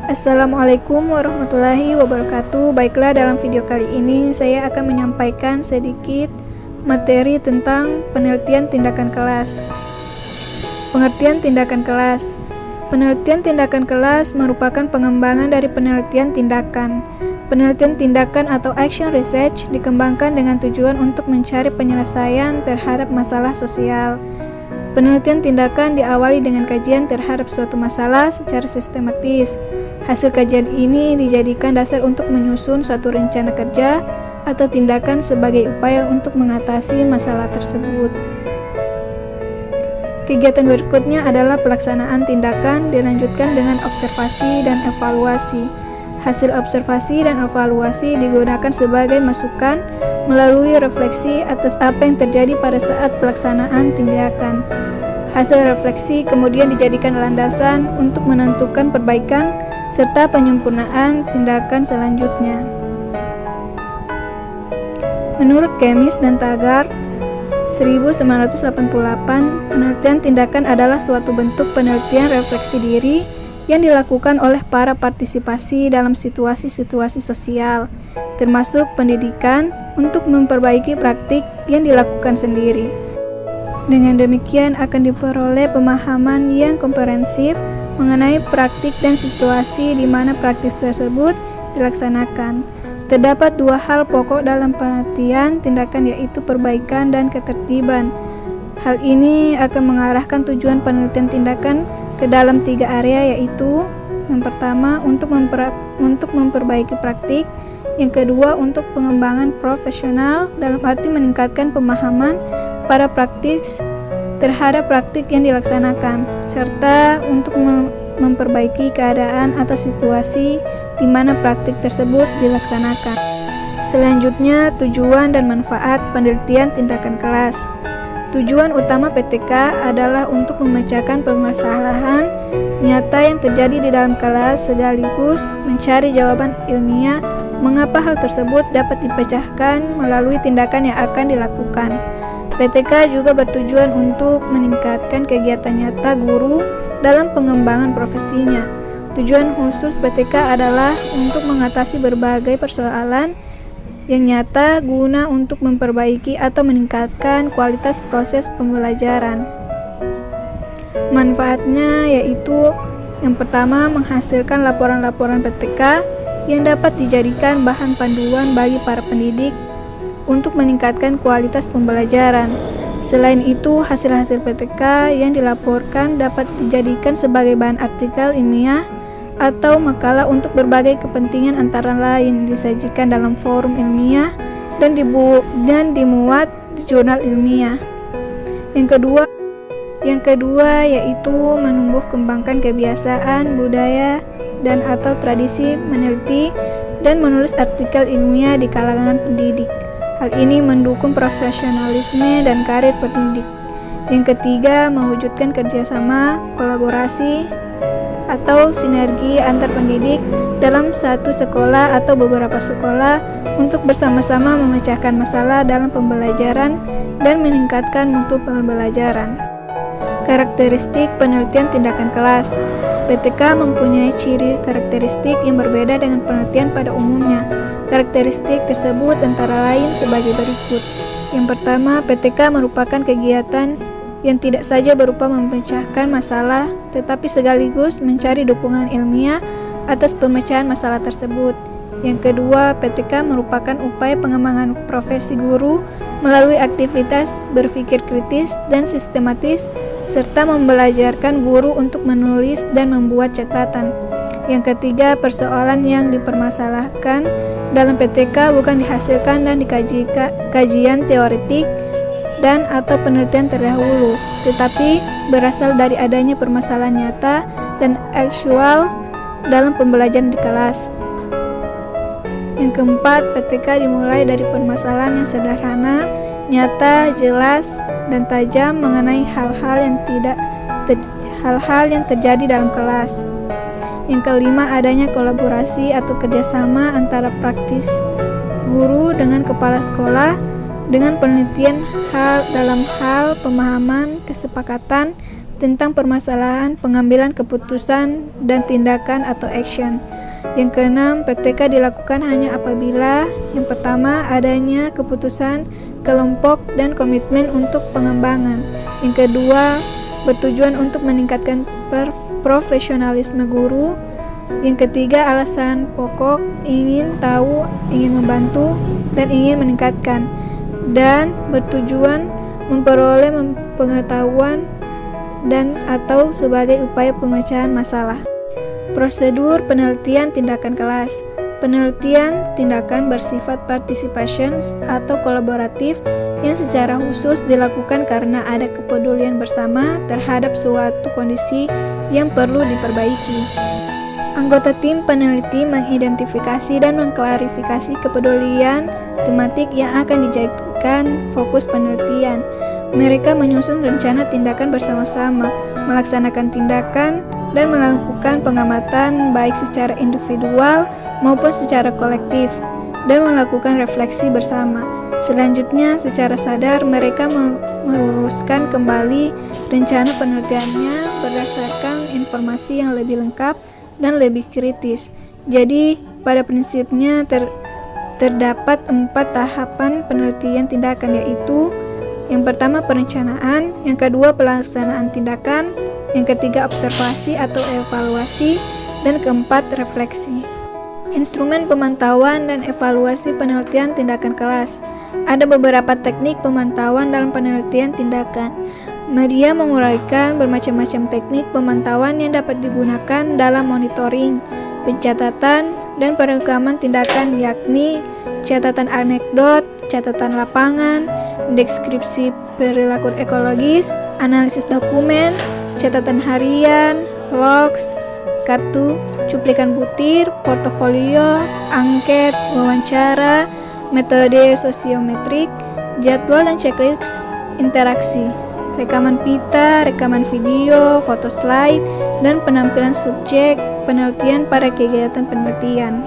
Assalamualaikum warahmatullahi wabarakatuh. Baiklah, dalam video kali ini saya akan menyampaikan sedikit materi tentang penelitian tindakan kelas. Pengertian tindakan kelas. Penelitian tindakan kelas merupakan pengembangan dari penelitian tindakan. Penelitian tindakan atau action research dikembangkan dengan tujuan untuk mencari penyelesaian terhadap masalah sosial. Penelitian tindakan diawali dengan kajian terhadap suatu masalah secara sistematis. Hasil kajian ini dijadikan dasar untuk menyusun suatu rencana kerja atau tindakan sebagai upaya untuk mengatasi masalah tersebut. Kegiatan berikutnya adalah pelaksanaan tindakan dilanjutkan dengan observasi dan evaluasi. Hasil observasi dan evaluasi digunakan sebagai masukan melalui refleksi atas apa yang terjadi pada saat pelaksanaan tindakan. Hasil refleksi kemudian dijadikan landasan untuk menentukan perbaikan serta penyempurnaan tindakan selanjutnya. Menurut Kemis dan Taggart 1988, penelitian tindakan adalah suatu bentuk penelitian refleksi diri yang dilakukan oleh para partisipasi dalam situasi-situasi sosial, termasuk pendidikan, untuk memperbaiki praktik yang dilakukan sendiri. Dengan demikian akan diperoleh pemahaman yang komprehensif mengenai praktik dan situasi di mana praktik tersebut dilaksanakan. Terdapat dua hal pokok dalam penelitian tindakan, yaitu perbaikan dan ketertiban. Hal ini akan mengarahkan tujuan penelitian tindakan ke dalam tiga area, yaitu yang pertama untuk memperbaiki praktik, yang kedua untuk pengembangan profesional dalam arti meningkatkan pemahaman para praktik terhadap praktik yang dilaksanakan, serta untuk memperbaiki keadaan atau situasi di mana praktik tersebut dilaksanakan. Selanjutnya, tujuan dan manfaat penelitian tindakan kelas. Tujuan utama PTK adalah untuk memecahkan permasalahan nyata yang terjadi di dalam kelas sekaligus mencari jawaban ilmiah mengapa hal tersebut dapat dipecahkan melalui tindakan yang akan dilakukan. PTK juga bertujuan untuk meningkatkan kegiatan nyata guru dalam pengembangan profesinya. Tujuan khusus PTK adalah untuk mengatasi berbagai persoalan yang nyata guna untuk memperbaiki atau meningkatkan kualitas proses pembelajaran. Manfaatnya yaitu yang pertama, menghasilkan laporan-laporan PTK yang dapat dijadikan bahan panduan bagi para pendidik untuk meningkatkan kualitas pembelajaran. Selain itu, hasil-hasil PTK yang dilaporkan dapat dijadikan sebagai bahan artikel ilmiah atau makalah untuk berbagai kepentingan, antara lain disajikan dalam forum ilmiah dan dimuat di jurnal ilmiah. Yang kedua yaitu menumbuh kembangkan kebiasaan, budaya, dan atau tradisi meneliti dan menulis artikel ilmiah di kalangan pendidik. Hal ini mendukung profesionalisme dan karir pendidik. Yang ketiga, mewujudkan kerjasama, kolaborasi, atau sinergi antar pendidik dalam satu sekolah atau beberapa sekolah untuk bersama-sama memecahkan masalah dalam pembelajaran dan meningkatkan mutu pembelajaran. Karakteristik penelitian tindakan kelas. PTK mempunyai ciri karakteristik yang berbeda dengan penelitian pada umumnya. Karakteristik tersebut antara lain sebagai berikut. Yang pertama, PTK merupakan kegiatan yang tidak saja berupa memecahkan masalah, tetapi sekaligus mencari dukungan ilmiah atas pemecahan masalah tersebut. Yang kedua, PTK merupakan upaya pengembangan profesi guru melalui aktivitas berpikir kritis dan sistematis, serta membelajarkan guru untuk menulis dan membuat catatan. Yang ketiga, persoalan yang dipermasalahkan dalam PTK bukan dihasilkan dan kajian teoretik dan atau penelitian terdahulu, tetapi berasal dari adanya permasalahan nyata dan aktual dalam pembelajaran di kelas. Yang keempat, PTK dimulai dari permasalahan yang sederhana, nyata, jelas, dan tajam mengenai hal-hal yang terjadi dalam kelas. Yang kelima, adanya kolaborasi atau kerjasama antara praktis guru dengan kepala sekolah dengan penelitian dalam hal pemahaman kesepakatan tentang permasalahan pengambilan keputusan dan tindakan atau action. Yang keenam, PTK dilakukan hanya apabila yang pertama adanya keputusan kelompok dan komitmen untuk pengembangan. Yang kedua, bertujuan untuk meningkatkan profesionalisme guru. Yang ketiga, alasan pokok, ingin tahu, ingin membantu, dan ingin meningkatkan, dan bertujuan memperoleh pengetahuan dan atau sebagai upaya pemecahan masalah. Prosedur penelitian tindakan kelas. Penelitian tindakan bersifat participation atau kolaboratif yang secara khusus dilakukan karena ada kepedulian bersama terhadap suatu kondisi yang perlu diperbaiki. Anggota tim peneliti mengidentifikasi dan mengklarifikasi kepedulian tematik yang akan dijadikan fokus penelitian. Mereka menyusun rencana tindakan bersama-sama, melaksanakan tindakan, dan melakukan pengamatan baik secara individual maupun secara kolektif, dan melakukan refleksi bersama. Selanjutnya, secara sadar mereka meluruskan kembali rencana penelitiannya berdasarkan informasi yang lebih lengkap dan lebih kritis. Jadi, pada prinsipnya terdapat 4 tahapan penelitian tindakan, yaitu yang pertama perencanaan, yang kedua pelaksanaan tindakan, yang ketiga observasi atau evaluasi, dan keempat refleksi. Instrumen pemantauan dan evaluasi penelitian tindakan kelas. Ada beberapa teknik pemantauan dalam penelitian tindakan. Media menguraikan bermacam-macam teknik pemantauan yang dapat digunakan dalam monitoring, pencatatan, dan perekaman tindakan, yakni catatan anekdot, catatan lapangan, deskripsi perilaku ekologis, analisis dokumen, catatan harian, logs, kartu, cuplikan butir, portofolio, angket, wawancara, metode sosiometrik, jadwal dan checklist interaksi, rekaman pita, rekaman video, foto slide, dan penampilan subjek penelitian pada kegiatan penelitian.